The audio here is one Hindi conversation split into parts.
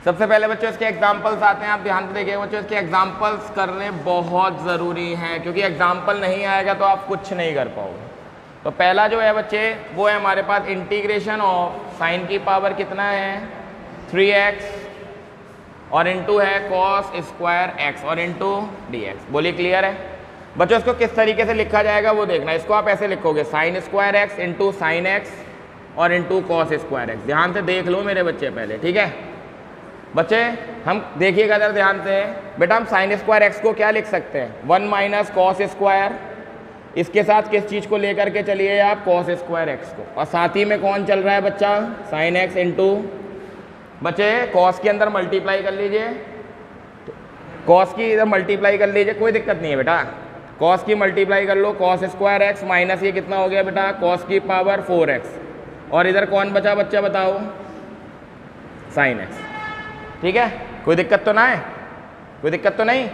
सबसे पहले बच्चों इसके एग्जाम्पल्स आते हैं, आप ध्यान से देखिए बच्चों, इसके एग्जाम्पल्स करने बहुत ज़रूरी हैं, क्योंकि एग्जाम्पल नहीं आएगा तो आप कुछ नहीं कर पाओगे। तो पहला जो है बच्चे वो है हमारे पास इंटीग्रेशन ऑफ साइन की पावर कितना है 3x और इनटू है कॉस स्क्वायर x और इनटू dx। बोलिए क्लियर है बच्चों? इसको किस तरीके से लिखा जाएगा वो देखना। इसको आप ऐसे लिखोगे sine square x into sine x और इनटू कॉस स्क्वायर x। ध्यान से देख लो मेरे बच्चे पहले, ठीक है बच्चे? हम देखिएगा जरा ध्यान से बेटा, हम साइन स्क्वायर एक्स को क्या लिख सकते हैं 1 माइनस कॉस स्क्वायर, इसके साथ किस चीज़ को लेकर के चलिए आप कॉस स्क्वायर एक्स को, और साथ ही में कौन चल रहा है बच्चा साइन एक्स इंटू बच्चे कॉस के अंदर मल्टीप्लाई कर लीजिए, कॉस की इधर मल्टीप्लाई कर लीजिए, कोई दिक्कत नहीं है बेटा, कॉस की मल्टीप्लाई कर लो कॉस स्क्वायर एक्स माइनस ये कितना हो गया बेटा कॉस की पावर 4x, और इधर कौन बचा बच्चा बताओ साइन एक्स। ठीक है, कोई दिक्कत तो ना है? कोई दिक्कत तो नहीं?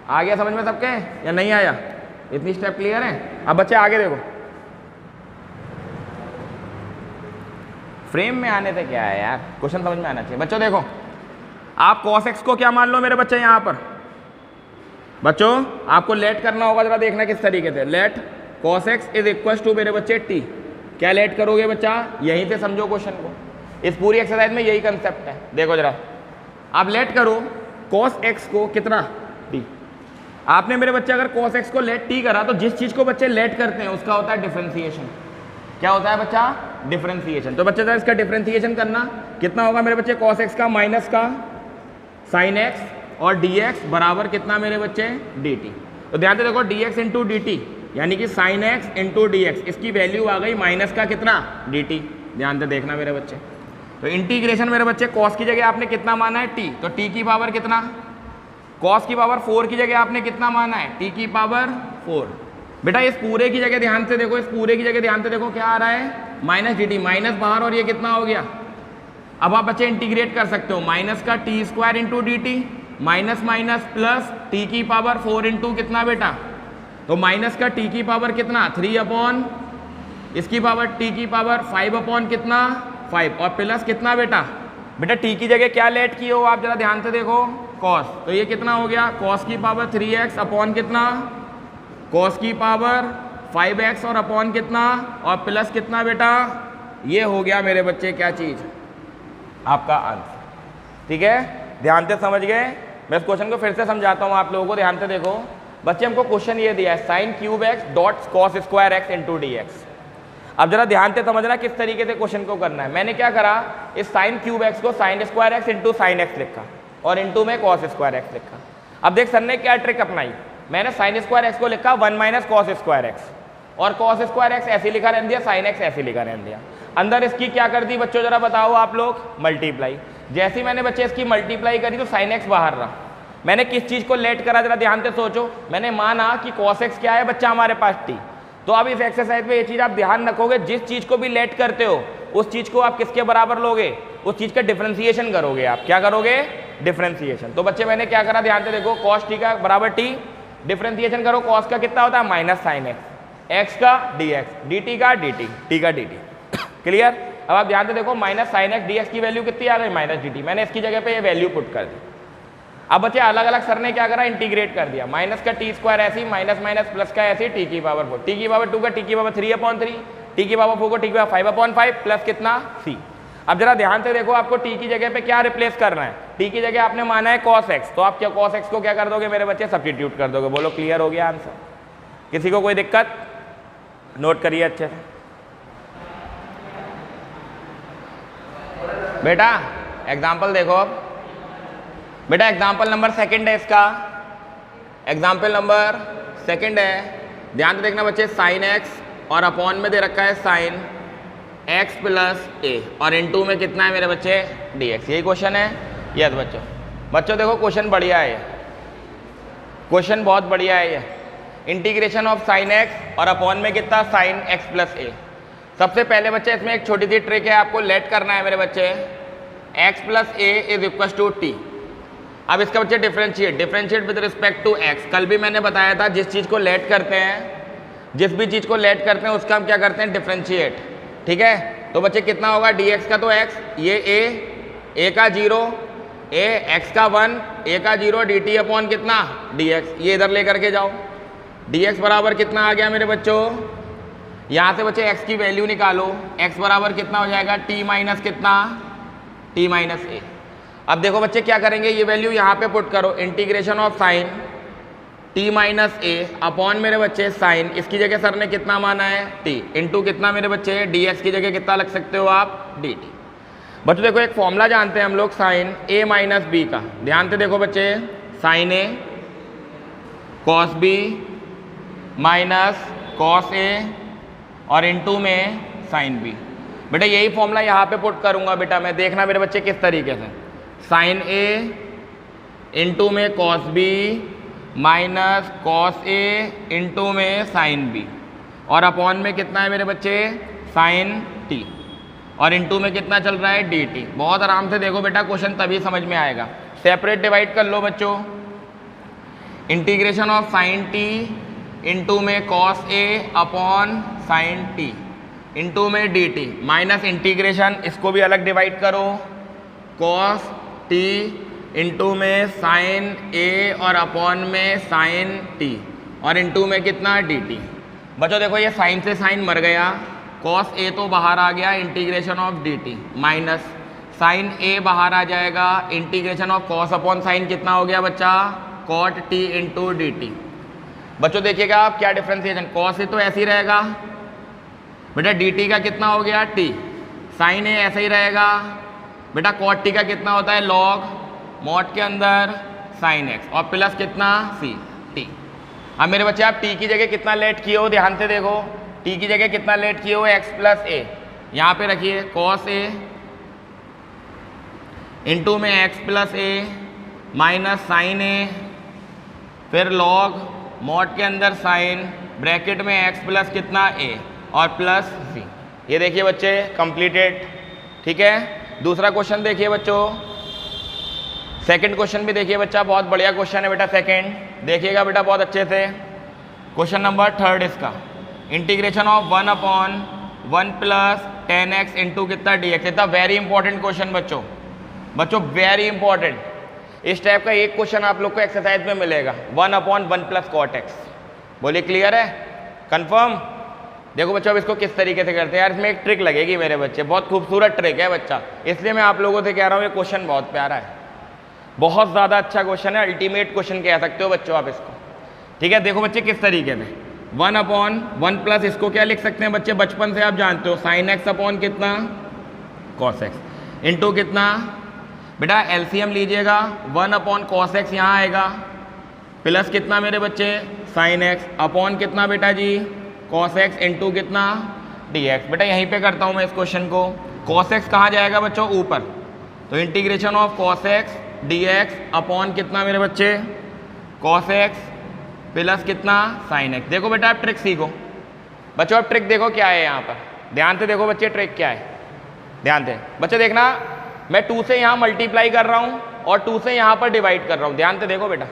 आ गया समझ में सबके या नहीं आया? इतनी स्टेप क्लियर है? अब बच्चे आगे देखो, फ्रेम में आने से क्या है यार, क्वेश्चन समझ में आना चाहिए। बच्चों देखो, आप cos x को क्या मान लो मेरे बच्चे यहाँ पर, बच्चों आपको लेट करना होगा, जरा देखना किस तरीके से। Let cos x is equal to मेरे बच्चे t। क्या लेट करोगे बच्चा? यहीं से समझो क्वेश्चन को, इस पूरी एक्सरसाइज में यही कंसेप्ट है। देखो जरा, आप लेट करो cos x को कितना t। आपने मेरे बच्चे अगर cos x को लेट t करा तो जिस चीज को बच्चे लेट करते हैं उसका होता है डिफरेंशिएशन। क्या होता है बच्चा? डिफरेंशिएशन। तो बच्चे जरा इसका डिफरेंशिएशन करना, कितना होगा मेरे बच्चे cos x का माइनस का sin x और dx बराबर कितना मेरे बच्चे dt। तो ध्यान से देखो dx इंटू dt यानी कि sin x इंटू dx, इसकी वैल्यू आ गई माइनस का कितना dt। ध्यान से देखना मेरे बच्चे, तो इंटीग्रेशन मेरे बच्चे cos की जगह आपने कितना माना है t, तो t की पावर कितना, cos की पावर 4 की जगह आपने कितना माना है t की पावर 4। बेटा इस पूरे की जगह ध्यान से देखो, इस पूरे की जगह ध्यान से देखो क्या आ रहा है माइनस dt, माइनस बाहर और ये कितना हो गया। अब आप बच्चे इंटीग्रेट कर सकते हो, माइनस का T square into D T, minus minus plus T की पावर 4 इंटू कितना बेटा, तो माइनस का टी की पावर कितना 3 अपॉन इसकी पावर टी की पावर 5 अपॉन कितना 5, और प्लस कितना बेटा, बेटा टी की जगह क्या लेट किए हो आप जरा ध्यान से देखो कॉस, तो ये कितना हो गया कॉस की पावर 3x अपॉन कितना कॉस की पावर 5x और अपॉन कितना और प्लस कितना बेटा, ये हो गया मेरे बच्चे क्या चीज़ आपका आंसर। ठीक है, ध्यान से समझ गए? मैं इस क्वेश्चन को फिर से समझाता हूँ आप लोगों को, ध्यान से देखो बच्चे। हमको क्वेश्चन ये दिया है sine cube x dot cos square x into D x. अब जरा ध्यान से समझना किस तरीके से क्वेश्चन को करना है। मैंने क्या करा, इस साइन क्यूब एक्स को sine square x into sine x लिखा और इंटू में कॉस स्क्वायर एक्स लिखा। अब देख सर ने क्या ट्रिक अपनाई, मैंने साइन स्क्वायर एक्स को लिखा 1 माइनस कॉस स्क्वायर एक्स, और कॉस स्क्वायर एक्स ऐसे लिखा रहने दिया, साइन एक्स ऐसे लिखा रहने दिया। अंदर इसकी क्या कर दी बच्चों जरा बताओ आप लोग, मल्टीप्लाई। जैसे ही मैंने बच्चे इसकी मल्टीप्लाई करी तो साइन एक्स बाहर रहा। मैंने किस चीज़ को लेट करा जरा ध्यान से सोचो, मैंने माना कि कॉस एक्स क्या है बच्चा हमारे पास टी। तो अब इस एक्सरसाइज में ये चीज़ आप ध्यान रखोगे, जिस चीज़ को भी लेट करते हो उस चीज़ को आप किसके बराबर लोगे, उस चीज़ का डिफरेंशिएशन करोगे। आप क्या करोगे, डिफरेंशिएशन। तो बच्चे मैंने क्या करा ध्यान से देखो, कॉस टी का बराबर टी, डिफरेंशिएशन करो, कॉस का कितना होता है माइनस साइन एक्स, एक्स का डी एक्स, डी टी का डी टी, टी का डी टी। क्लियर? अब आप ध्यान से देखो minus sine x D x की वैल्यू कितनी आ गई माइनस डी टी, मैंने इसकी जगह पे ये वैल्यू पुट कर दी। अब बच्चे अलग अलग सर ने क्या करा, इंटीग्रेट कर दिया, माइनस का टी स्क्वायर ऐसी, माइनस माइनस प्लस का ऐसी, टी की पावर 4, टी की पावर 2 का टी की पावर 3 अपॉन 3, टी की पावर 4 को टी की पावर 5 अपॉन 5 प्लस कितना सी। अब जरा ध्यान से देखो, आपको टी की जगह पे क्या रिप्लेस करना है, टी की जगह आपने माना है कॉस एक्स, तो आप क्या कॉस एक्स को क्या कर दोगे मेरे बच्चे, सब्स्टिट्यूट कर दोगे। बोलो क्लियर हो गया आंसर? किसी को कोई दिक्कत? नोट करिए अच्छे से बेटा। एग्जाम्पल देखो अब बेटा, एग्जाम्पल नंबर सेकंड है इसका, एग्जाम्पल नंबर सेकंड है, ध्यान से देखना बच्चे। साइन एक्स और अपॉन में दे रखा है साइन एक्स प्लस ए और इनटू में कितना है मेरे बच्चे डी एक्स। यही क्वेश्चन है। यस बच्चों, बच्चों देखो क्वेश्चन बढ़िया है, क्वेश्चन बहुत बढ़िया है ये। इंटीग्रेशन ऑफ साइन एक्स और अपॉन में कितना साइन एक्स प्लस ए। सबसे पहले बच्चे इसमें एक छोटी सी ट्रिक है, आपको लेट करना है मेरे बच्चे, x plus a is equal to t. अब इसका बच्चे differentiate with respect to x. कल भी मैंने बताया था, जिस चीज़ को लेट करते हैं, जिस भी चीज़ को लेट करते हैं उसका हम क्या करते हैं, डिफरेंशिएट। ठीक है, तो बच्चे कितना होगा डी एक्स का तो एक्स, ये ए का 0 ए एक्स का 1 ए का 0 डी टी अपॉन कितना dx, ये इधर लेकर के जाओ। dx बराबर कितना आ गया मेरे बच्चों, यहाँ से बच्चे x की वैल्यू निकालो, x बराबर कितना हो जाएगा t माइनस कितना t माइनस ए। अब देखो बच्चे क्या करेंगे, ये वैल्यू यहाँ पे पुट करो, integration of sine t minus A upon मेरे बच्चे साइन, इसकी जगह सर ने कितना माना है t, इंटू कितना मेरे बच्चे dx की जगह कितना लग सकते हो आप dt। बच्चों देखो एक फॉर्मूला जानते हैं हम लोग साइन a माइनस बी का, ध्यान से देखो बच्चे, sine a cos b minus cos a और इंटू में साइन b। बेटा यही फॉर्मूला यहाँ पे पुट करूँगा बेटा मैं, देखना मेरे बच्चे किस तरीके से, साइन a इंटू में cos b minus cos a into में साइन b और अपॉन में कितना है मेरे बच्चे साइन t और इंटू में कितना चल रहा है dt। बहुत आराम से देखो बेटा, क्वेश्चन तभी समझ में आएगा। सेपरेट डिवाइड कर लो बच्चों, integration of sine t into में cos a upon sine t into में dt माइनस इंटीग्रेशन, इसको भी अलग डिवाइड करो, कॉस t इंटू में साइन a और अपॉन में साइन t और इंटू में कितना dt। बच्चों देखो ये साइन से साइन मर गया, कॉस a तो बाहर आ गया, integration of dt minus sine a बाहर आ जाएगा, integration of cos upon sine कितना हो गया बच्चा कॉट t इंटू dt। बच्चों देखिएगा आप क्या डिफ्रेंसिएशन, कॉस a तो ऐसे ही रहेगा बेटा, dt का कितना हो गया t, साइन a ऐसा ही रहेगा बेटा, कॉट t का कितना होता है लॉग मॉड के अंदर साइन x और प्लस कितना c t। अब मेरे बच्चे आप t की जगह कितना लेट किए हो, ध्यान से देखो, t की जगह कितना लेट किए हो x प्लस a, यहाँ पे रखिए कॉस a इंटू में x plus a minus sine a फिर लॉग मॉड के अंदर साइन ब्रैकेट में x प्लस कितना a और प्लस c। ये देखिए बच्चे कंप्लीटेड, ठीक है। दूसरा क्वेश्चन देखिए बच्चों, सेकंड क्वेश्चन भी देखिए बच्चा, बहुत बढ़िया क्वेश्चन है बेटा सेकंड, देखिएगा बेटा बहुत अच्छे से। क्वेश्चन नंबर 3 इसका, integration of 1 upon 1 plus 10x into कितना dx। इतना वेरी इंपॉर्टेंट क्वेश्चन बच्चों, बच्चों वेरी इंपॉर्टेंट। इस टाइप का एक क्वेश्चन आप लोग को एक्सरसाइज में मिलेगा, 1 अपॉन 1 प्लस कॉट एक्स। बोलिए क्लियर है, कंफर्म। देखो बच्चों अब इसको किस तरीके से करते हैं यार, इसमें एक ट्रिक लगेगी मेरे बच्चे, बहुत खूबसूरत ट्रिक है बच्चा, इसलिए मैं आप लोगों से कह रहा हूँ ये क्वेश्चन बहुत प्यारा है, बहुत ज़्यादा अच्छा क्वेश्चन है, अल्टीमेट क्वेश्चन कह सकते हो बच्चों आप इसको, ठीक है। देखो बच्चे किस तरीके से, 1 अपॉन 1 प्लस इसको क्या लिख सकते हैं बच्चे, बचपन से आप जानते हो साइन एक्स अपॉन कितना कॉस एक्स इंटू कितना बेटा एलसीएम लीजिएगा, 1 अपॉन कॉस एक्स यहाँ आएगा प्लस कितना मेरे बच्चे साइन एक्स अपॉन कितना बेटा जी कॉस एक्स इंटू कितना dx। बेटा यहीं पे करता हूँ मैं इस क्वेश्चन को, कॉस एक्स कहाँ जाएगा बच्चों ऊपर, तो integration of cos x dx upon कितना मेरे बच्चे कॉस एक्स प्लस कितना साइन एक्स। देखो बेटा आप ट्रिक सीखो बच्चों, अब ट्रिक देखो क्या है यहाँ पर, ध्यान से देखो बच्चे ट्रिक क्या है, ध्यान से बच्चे देखना, मैं 2 से यहाँ मल्टीप्लाई कर रहा हूँ और 2 से यहाँ पर डिवाइड कर रहा हूँ, ध्यान से देखो बेटा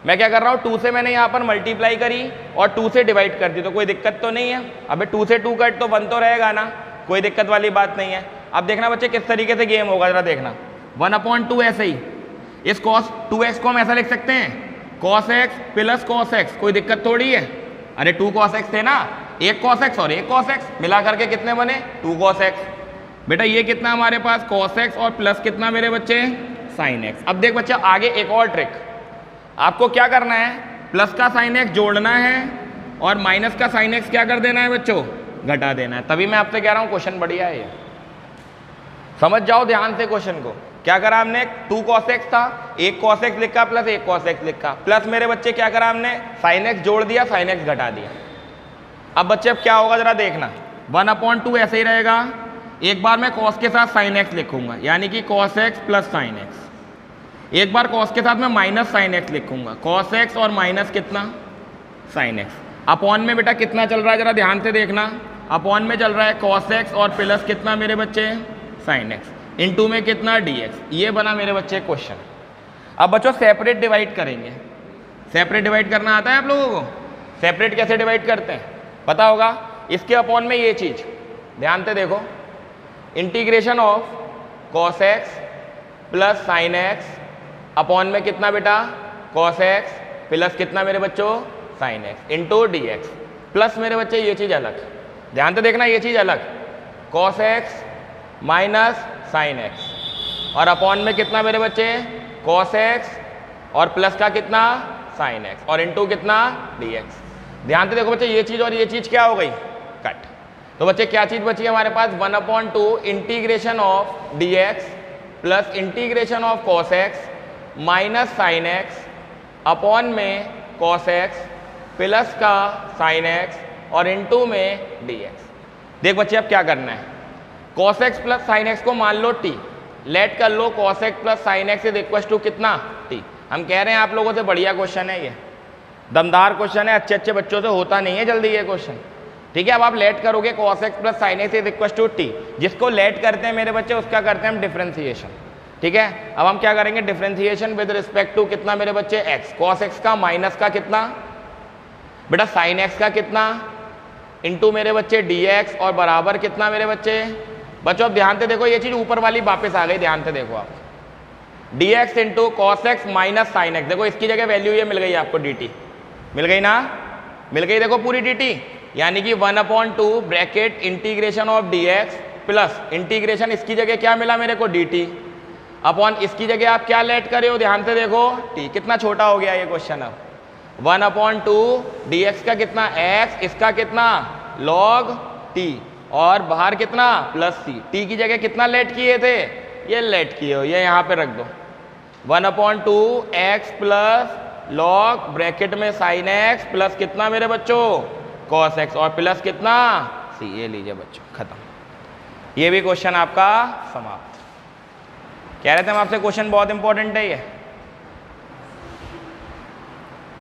मैं क्या कर रहा हूँ, 2 से मैंने यहाँ पर मल्टीप्लाई करी और 2 से डिवाइड कर दी, तो कोई दिक्कत तो नहीं है। अबे 2 से 2 कट तो 1 तो रहेगा ना, कोई दिक्कत वाली बात नहीं है। अब देखना बच्चे किस तरीके से गेम होगा, जरा देखना 1 अपॉन 2 ऐसे ही, इस कॉस 2x को हम ऐसा लिख सकते हैं cos X plus cos x, कोई दिक्कत थोड़ी है। अरे 2 कॉस एक्स थे ना, एक कॉस एक्स और एक कॉस एक्स मिला करके कितने बने 2 कॉस एक्स। बेटा ये कितना हमारे पास कॉस एक्स और प्लस कितना मेरे बच्चे साइन एक्स। अब देख बच्चा आगे एक और ट्रिक, आपको क्या करना है, प्लस का साइन एक्स जोड़ना है और माइनस का साइन एक्स क्या कर देना है बच्चों घटा देना है। तभी मैं आपसे कह रहा हूँ क्वेश्चन बढ़िया है ये, समझ जाओ ध्यान से क्वेश्चन को। क्या करा हमने, 2 cos x था, एक cos x लिखा प्लस एक cos x लिखा, प्लस मेरे बच्चे क्या करा हमने साइन x जोड़ दिया, साइन x घटा दिया। अब बच्चे अब क्या होगा जरा देखना, 1 अपॉन 2 ऐसे ही रहेगा, एक बार मैं cos के साथ साइन x लिखूंगा यानी कि cos x plus sign x, एक बार cos के साथ मैं माइनस साइन x लिखूंगा, cos x और माइनस कितना साइन x। अपॉन में बेटा कितना चल रहा है जरा ध्यान से देखना, अपॉन में चल रहा है cos x और प्लस कितना मेरे बच्चे साइन x इंटू में कितना dx। ये बना मेरे बच्चे क्वेश्चन। अब बच्चों सेपरेट डिवाइड करेंगे, सेपरेट डिवाइड करना आता है आप लोगों को, सेपरेट कैसे डिवाइड करते हैं पता होगा, इसके अपॉन में ये चीज ध्यान से देखो, integration of cos x plus sine X upon में कितना बेटा कॉस एक्स प्लस कितना मेरे बच्चों sine x into D X plus मेरे बच्चे ये चीज़ अलग, ध्यान से देखना ये चीज़ अलग, cos X minus sine X और अपॉन में कितना मेरे बच्चे कॉस एक्स और प्लस का कितना साइन एक्स और इंटू कितना डी एक्स। ध्यान से देखो बच्चे ये चीज़ और ये चीज़ क्या हो गई कट। तो बच्चे क्या चीज़ बची है हमारे पास 1/2 integration of D X plus integration of cos X minus sine X upon में कॉस एक्स प्लस का साइन एक्स और इंटू में डी एक्स। देख बच्चे अब क्या करना है, cos X plus sine X को मान लो टी, लेट कर लो cos X plus sine x is equal to कितना टी। हम कह रहे हैं आप लोगों से बढ़िया क्वेश्चन है, ये दमदार क्वेश्चन है, अच्छे अच्छे बच्चों से होता नहीं है जल्दी ये क्वेश्चन, ठीक है। अब आप लेट करोगे cos x plus sine x is equal to t, जिसको लेट करते हैं मेरे बच्चे उसका करते हैं हम डिफरेंशिएशन, ठीक है। अब हम क्या करेंगे डिफरेंशिएशन विद रिस्पेक्ट टू कितना मेरे बच्चे x, cos x का माइनस का कितना बेटा साइन x का कितना इंटू मेरे बच्चे dx और बराबर कितना मेरे बच्चे बच्चों। अब ध्यान से देखो ये चीज ऊपर वाली वापस आ गई, ध्यान से देखो आप dx into cos X minus sine x, देखो इसकी जगह वैल्यू ये मिल गई आपको dt, मिल गई ना, मिल गई देखो पूरी dt, यानी कि 1/2 bracket integration of dx plus integration इसकी जगह क्या मिला मेरे को dt अपॉन इसकी जगह आप क्या लेट कर रहे हो ध्यान से देखो t, कितना छोटा हो गया ये क्वेश्चन। अब 1/2 dx का कितना x, इसका कितना log t और बाहर कितना प्लस c, t की जगह कितना लेट किए थे ये लेट किए हो, ये यहाँ पे रख दो 1/2 x प्लस log ब्रैकेट में साइन एक्स प्लस कितना मेरे बच्चों cos x और प्लस कितना c, ये लीजिए बच्चों खत्म। ये भी क्वेश्चन आपका समाप्त। कह रहे थे हम आपसे क्वेश्चन बहुत इंपॉर्टेंट है ये।